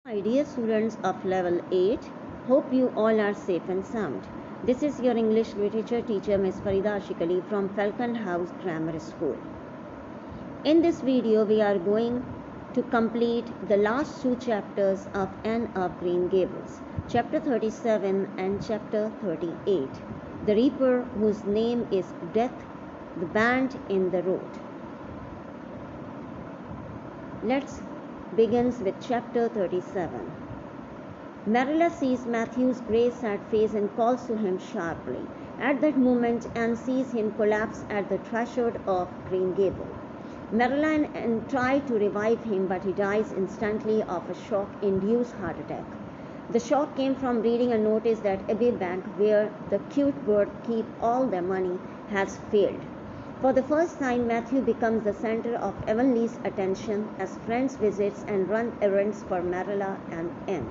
My dear students of level 8, hope you all are safe and sound. This is your English literature teacher Ms. Farida Ashikali from Falcon House Grammar School. In this video, we are going to complete the last two chapters of Anne of Green Gables, chapter 37 and chapter 38, The Reaper whose name is Death, the Band in the Road. Let's begins with chapter 37. Marilla sees Matthew's grey sad face and calls to him sharply. At that moment, Anne sees him collapse at the threshold of Green Gable. Marilla and try to revive him, but he dies instantly of a shock-induced heart attack. The shock came from reading a notice that Abbey Bank, where the cute bird keep all their money, has failed. For the first time, Matthew becomes the center of Avonlea's attention as friends visit and run errands for Marilla and Anne.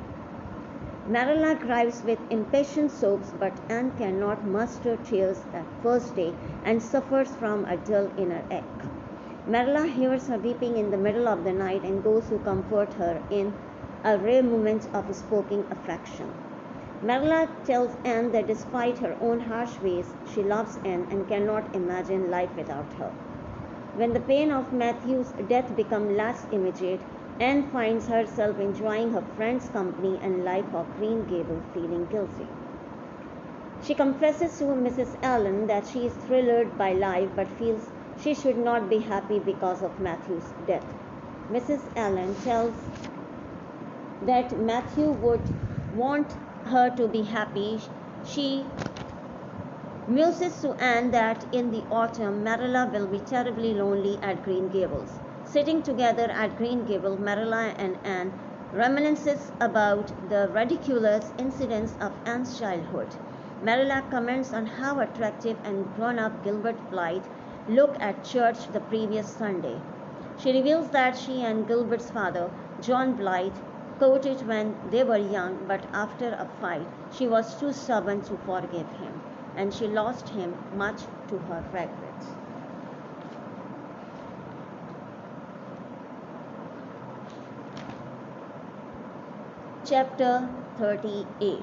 Marilla cries with impatient sobs, but Anne cannot muster tears that first day and suffers from a dull inner ache. Marilla hears her weeping in the middle of the night and goes to comfort her in a rare moment of spoken affection. Marilla tells Anne that despite her own harsh ways, she loves Anne and cannot imagine life without her. When the pain of Matthew's death becomes less immediate, Anne finds herself enjoying her friend's company and life of Green Gables, feeling guilty. She confesses to Mrs. Allen that she is thrilled by life but feels she should not be happy because of Matthew's death. Mrs. Allen tells that Matthew would want her to be happy. She muses to Anne that in the autumn Marilla will be terribly lonely at Green Gables. Sitting together at Green Gables, Marilla and Anne reminisces about the ridiculous incidents of Anne's childhood. Marilla comments on how attractive and grown-up Gilbert Blythe looked at church the previous Sunday. She reveals that she and Gilbert's father, John Blythe, courted when they were young, but after a fight, she was too stubborn to forgive him, and she lost him much to her regret. Chapter 38.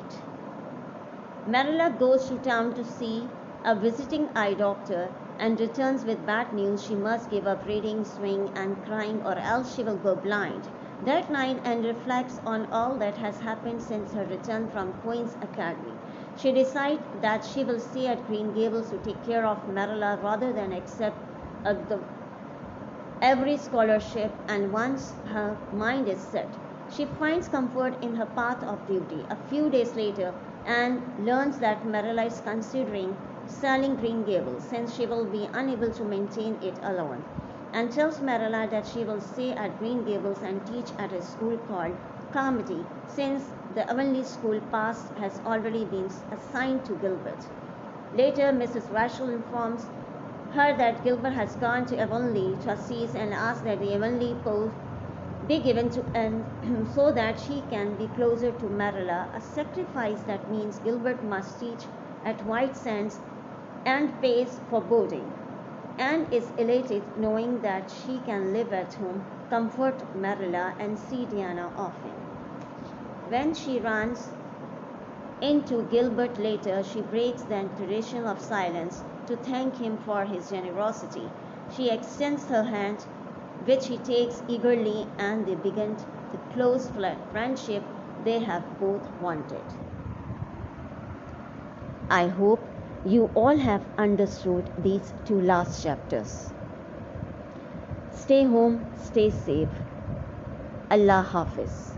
Marilla goes to town to see a visiting eye doctor and returns with bad news. She must give up reading, sewing, and crying, or else she will go blind. That night, Anne reflects on all that has happened since her return from Queen's Academy. She decides that she will stay at Green Gables to take care of Marilla rather than accept every scholarship, and once her mind is set, she finds comfort in her path of duty. A few days later, Anne learns that Marilla is considering selling Green Gables since she will be unable to maintain it alone, and tells Marilla that she will stay at Green Gables and teach at a school called Carmody since the Avonlea school past has already been assigned to Gilbert. Later, Mrs. Rachel informs her that Gilbert has gone to Avonlea trustees and asks that the Avonlea post be given to Anne so that she can be closer to Marilla, a sacrifice that means Gilbert must teach at White Sands and pays for boarding. Anne is elated knowing that she can live at home, comfort Marilla, and see Diana often. When she runs into Gilbert later, she breaks the tradition of silence to thank him for his generosity. She extends her hand, which he takes eagerly, and they begin the close friendship they have both wanted. I hope you all have understood these two last chapters. Stay home, stay safe. Allah Hafiz.